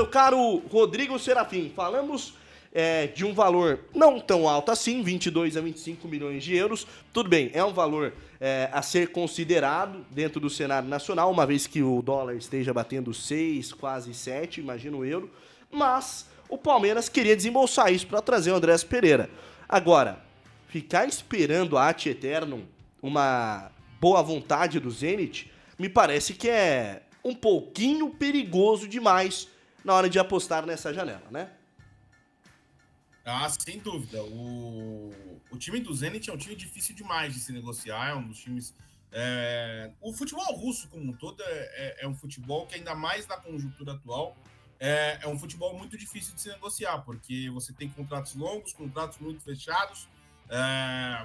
meu caro Rodrigo Serafim, falamos de um valor não tão alto assim, 22 a 25 milhões de euros. Tudo bem, é um valor a ser considerado dentro do cenário nacional, uma vez que o dólar esteja batendo 6, quase 7, imagina o euro. Mas o Palmeiras queria desembolsar isso para trazer o Andrés Pereira. Agora, ficar esperando a ad eternum uma boa vontade do Zenit, me parece que é um pouquinho perigoso demais na hora de apostar nessa janela, né? Ah, sem dúvida. O time do Zenit é um time difícil demais de se negociar, é um dos times... O futebol russo como um todo é um futebol que, ainda mais na conjuntura atual, é um futebol muito difícil de se negociar, porque você tem contratos longos, contratos muito fechados,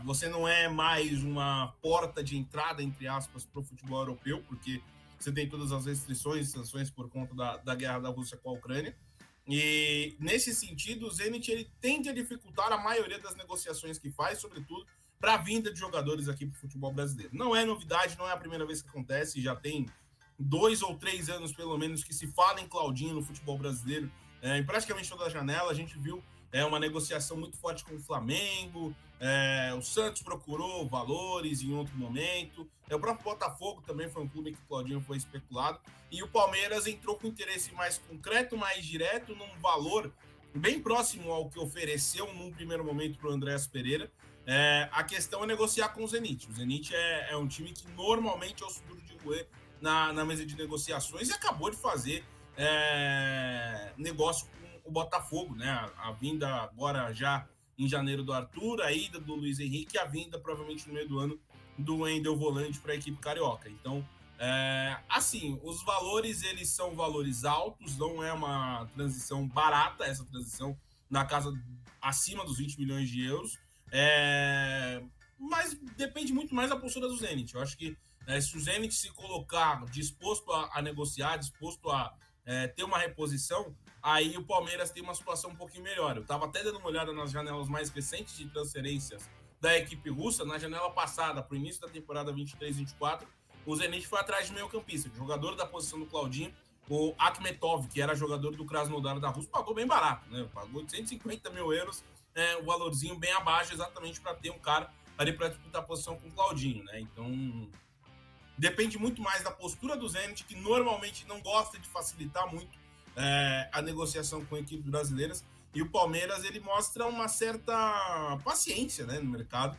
você não é mais uma porta de entrada, entre aspas, para o futebol europeu, porque você tem todas as restrições e sanções por conta da guerra da Rússia com a Ucrânia. E, nesse sentido, o Zenit ele tende a dificultar a maioria das negociações que faz, sobretudo para a vinda de jogadores aqui para o futebol brasileiro. Não é novidade, não é a primeira vez que acontece, já tem 2 ou 3 anos, pelo menos, que se fala em Claudinho no futebol brasileiro. Em praticamente toda a janela, a gente viu uma negociação muito forte com o Flamengo, o Santos procurou valores em outro momento, o próprio Botafogo também foi um clube que o Claudinho foi especulado, e o Palmeiras entrou com interesse mais concreto, mais direto, num valor bem próximo ao que ofereceu num primeiro momento para o Andrés Pereira. A questão é negociar com o Zenit. O Zenit é um time que normalmente é o seguro de roer na mesa de negociações e acabou de fazer negócio com o Botafogo, né? A vinda agora já em janeiro do Arthur, a ida do Luiz Henrique e a vinda provavelmente no meio do ano do Wendel Volante para a equipe carioca. Então, assim, os valores eles são valores altos, não é uma transição barata, essa transição na casa acima dos 20 milhões de euros, mas depende muito mais da postura do Zenit. Eu acho que se o Zenit se colocar disposto a negociar, disposto a ter uma reposição, aí o Palmeiras tem uma situação um pouquinho melhor. Eu estava até dando uma olhada nas janelas mais recentes de transferências da equipe russa. Na janela passada, para o início da temporada 23-24, o Zenit foi atrás de meio-campista, de jogador da posição do Claudinho, o Akhmetov, que era jogador do Krasnodar da Rússia, pagou bem barato, né? Pagou 850 mil euros, um valorzinho bem abaixo, exatamente para ter um cara ali para disputar a posição com o Claudinho, né? Então, depende muito mais da postura do Zenit, que normalmente não gosta de facilitar muito a negociação com equipes brasileiras, e o Palmeiras ele mostra uma certa paciência, né, no mercado.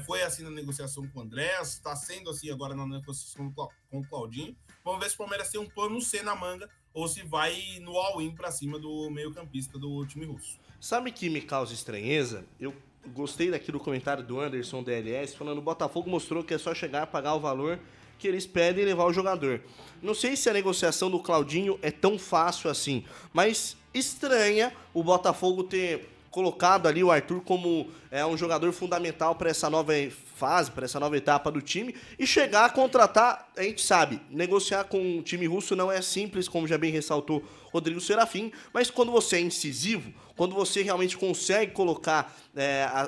Foi assim na negociação com o Andrés, está sendo assim agora na negociação com o Claudinho. Vamos ver se o Palmeiras tem um plano C na manga ou se vai no all-in para cima do meio-campista do time russo. Sabe que me causa estranheza? Eu gostei daquele comentário do Anderson DLS falando: o Botafogo mostrou que é só chegar, pagar o valor que eles pedem e levar o jogador. Não sei se a negociação do Claudinho é tão fácil assim, mas estranha o Botafogo ter colocado ali o Arthur como um jogador fundamental para essa nova fase, para essa nova etapa do time, e chegar a contratar. A gente sabe, negociar com o time russo não é simples, como já bem ressaltou Rodrigo Serafim, mas quando você é incisivo, quando você realmente consegue colocar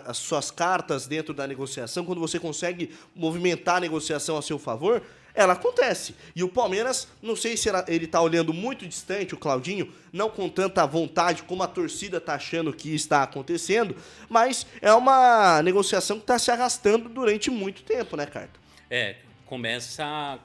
as suas cartas dentro da negociação, quando você consegue movimentar a negociação a seu favor, ela acontece. E o Palmeiras, não sei se ele tá olhando muito distante, o Claudinho, não com tanta vontade como a torcida tá achando que está acontecendo, mas é uma negociação que está se arrastando durante muito tempo, né, Carta? Começa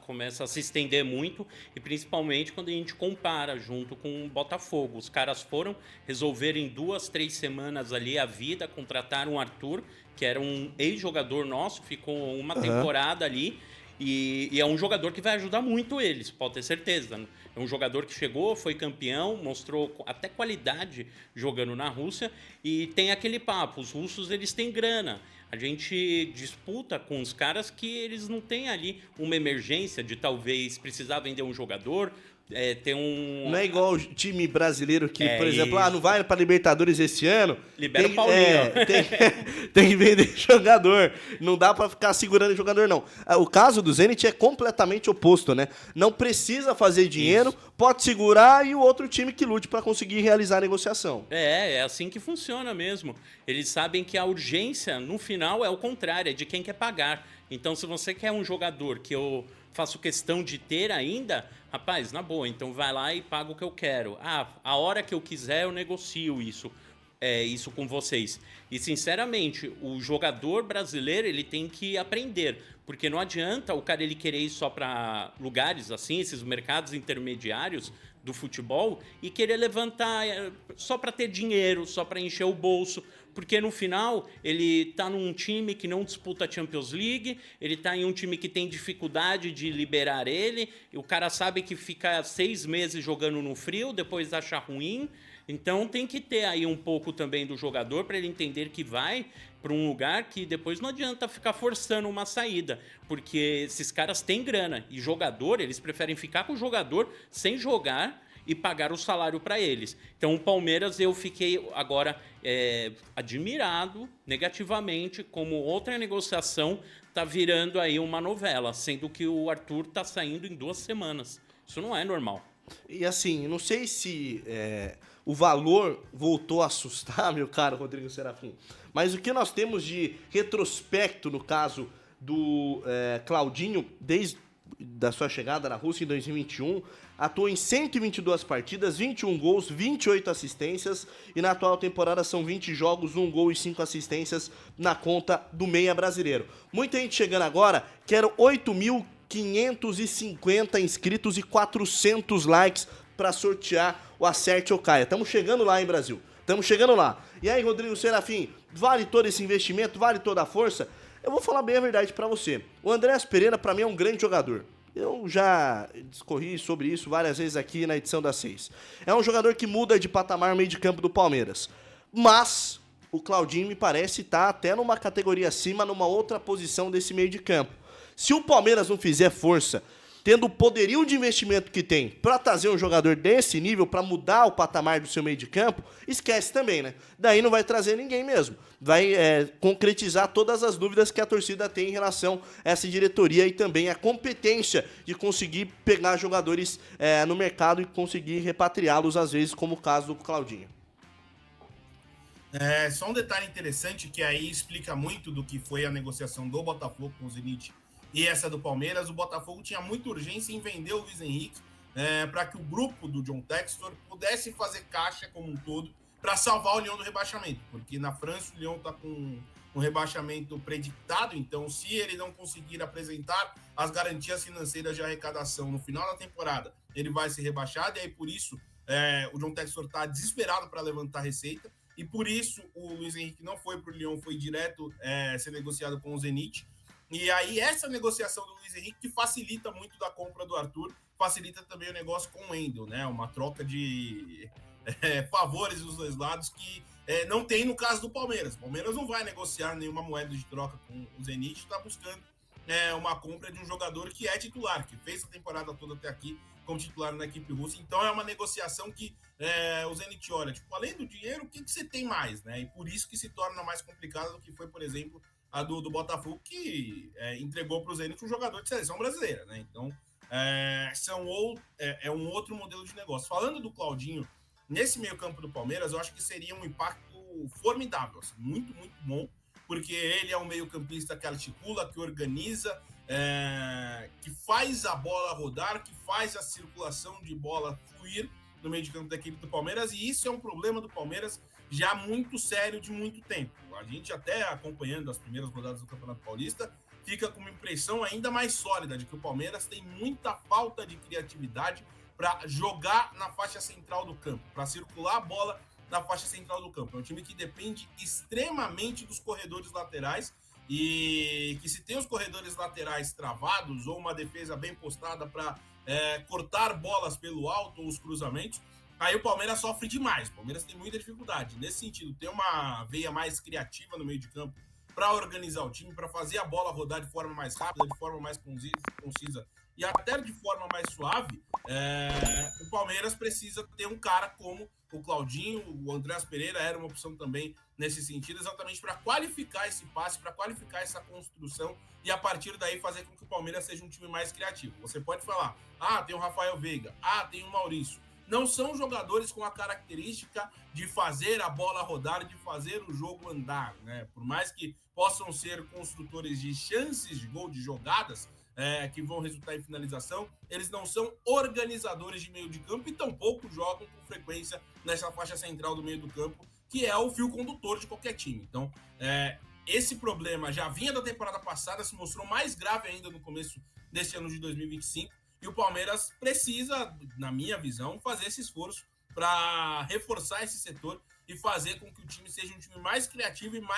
a se estender muito, e principalmente quando a gente compara junto com o Botafogo. Os caras foram resolver em 2, 3 semanas ali a vida, contrataram o Arthur, que era um ex-jogador nosso, ficou uma temporada ali, e é um jogador que vai ajudar muito eles, pode ter certeza. É um jogador que chegou, foi campeão, mostrou até qualidade jogando na Rússia, e tem aquele papo, os russos eles têm grana. A gente disputa com os caras que eles não têm ali uma emergência de talvez precisar vender um jogador, ter um... Não é igual o time brasileiro que, por exemplo, não vai para Libertadores esse ano. Libera o Paulinho. Tem que vender jogador. Não dá para ficar segurando o jogador, não. O caso do Zenit é completamente oposto, né? Não precisa fazer dinheiro, pode segurar e o outro time que lute para conseguir realizar a negociação. É assim que funciona mesmo. Eles sabem que a urgência, no final, é o contrário, é de quem quer pagar. Então, se você quer um jogador que faço questão de ter ainda, rapaz, na boa, então vai lá e paga o que eu quero. A hora que eu quiser eu negocio isso com vocês. E, sinceramente, o jogador brasileiro ele tem que aprender, porque não adianta o cara ele querer ir só para lugares assim, esses mercados intermediários do futebol, e querer levantar só para ter dinheiro, só para encher o bolso, porque no final ele está num time que não disputa a Champions League, ele está em um time que tem dificuldade de liberar ele, e o cara sabe que fica 6 meses jogando no frio, depois acha ruim. Então tem que ter aí um pouco também do jogador para ele entender que vai para um lugar que depois não adianta ficar forçando uma saída, porque esses caras têm grana e jogador, eles preferem ficar com o jogador sem jogar e pagar o salário para eles. Então o Palmeiras eu fiquei agora admirado negativamente como outra negociação está virando aí uma novela, sendo que o Arthur está saindo em 2 semanas. Isso não é normal. E assim, não sei se o valor voltou a assustar, meu caro Rodrigo Serafim, mas o que nós temos de retrospecto no caso do Claudinho, desde da sua chegada na Rússia em 2021, atuou em 122 partidas, 21 gols, 28 assistências, e na atual temporada são 20 jogos, 1 gol e 5 assistências na conta do meia brasileiro. Muita gente chegando agora, quero 8.550 inscritos e 400 likes para sortear o Acerte ou Caia. Estamos chegando lá, hein, Brasil? Estamos chegando lá. E aí, Rodrigo Serafim, vale todo esse investimento? Vale toda a força? Eu vou falar bem a verdade para você. O Andréas Pereira, para mim, é um grande jogador. Eu já discorri sobre isso várias vezes aqui na edição das 6. É um jogador que muda de patamar no meio de campo do Palmeiras. Mas o Claudinho me parece estar até numa categoria acima, numa outra posição desse meio de campo. Se o Palmeiras não fizer força, tendo o poderio de investimento que tem para trazer um jogador desse nível, para mudar o patamar do seu meio de campo, esquece também, né? Daí não vai trazer ninguém mesmo. Vai concretizar todas as dúvidas que a torcida tem em relação a essa diretoria e também a competência de conseguir pegar jogadores no mercado e conseguir repatriá-los, às vezes, como o caso do Claudinho. Só um detalhe interessante que aí explica muito do que foi a negociação do Botafogo com o Zenit e essa do Palmeiras. O Botafogo tinha muita urgência em vender o Luiz Henrique para que o grupo do John Textor pudesse fazer caixa como um todo para salvar o Lyon do rebaixamento, porque na França o Lyon está com um rebaixamento predictado, então se ele não conseguir apresentar as garantias financeiras de arrecadação no final da temporada, ele vai ser rebaixado, e aí por isso o John Textor está desesperado para levantar receita, e por isso o Luiz Henrique não foi para o Lyon, foi direto ser negociado com o Zenit. E aí essa negociação do Luiz Henrique que facilita muito da compra do Arthur, facilita também o negócio com o Wendel, né? Uma troca de favores dos dois lados que não tem no caso do Palmeiras. O Palmeiras não vai negociar nenhuma moeda de troca com o Zenit, está buscando uma compra de um jogador que é titular, que fez a temporada toda até aqui como titular na equipe russa. Então é uma negociação que o Zenit olha, tipo, além do dinheiro, o que você tem mais, né? E por isso que se torna mais complicada do que foi, por exemplo, a do Botafogo, que entregou para o Zenit um jogador de seleção brasileira, né? Então, é um outro modelo de negócio. Falando do Claudinho, nesse meio campo do Palmeiras, eu acho que seria um impacto formidável, assim, muito, muito bom, porque ele é um meio campista que articula, que organiza, que faz a bola rodar, que faz a circulação de bola fluir no meio de campo da equipe do Palmeiras, e isso é um problema do Palmeiras já muito sério de muito tempo. A gente até acompanhando as primeiras rodadas do Campeonato Paulista, fica com uma impressão ainda mais sólida de que o Palmeiras tem muita falta de criatividade para jogar na faixa central do campo, para circular a bola na faixa central do campo. É um time que depende extremamente dos corredores laterais, e que se tem os corredores laterais travados ou uma defesa bem postada para cortar bolas pelo alto ou os cruzamentos, aí o Palmeiras sofre demais. O Palmeiras tem muita dificuldade. Nesse sentido, ter uma veia mais criativa no meio de campo para organizar o time, para fazer a bola rodar de forma mais rápida, de forma mais concisa e até de forma mais suave, o Palmeiras precisa ter um cara como o Claudinho. O Andréas Pereira era uma opção também nesse sentido, exatamente para qualificar esse passe, para qualificar essa construção e a partir daí fazer com que o Palmeiras seja um time mais criativo. Você pode falar, tem o Rafael Veiga, tem o Maurício. Não são jogadores com a característica de fazer a bola rodar, de fazer o jogo andar, né? Por mais que possam ser construtores de chances de gol, de jogadas, que vão resultar em finalização, eles não são organizadores de meio de campo e tampouco jogam com frequência nessa faixa central do meio do campo, que é o fio condutor de qualquer time. Então, esse problema já vinha da temporada passada, se mostrou mais grave ainda no começo desse ano de 2025, e o Palmeiras precisa, na minha visão, fazer esse esforço para reforçar esse setor e fazer com que o time seja um time mais criativo e mais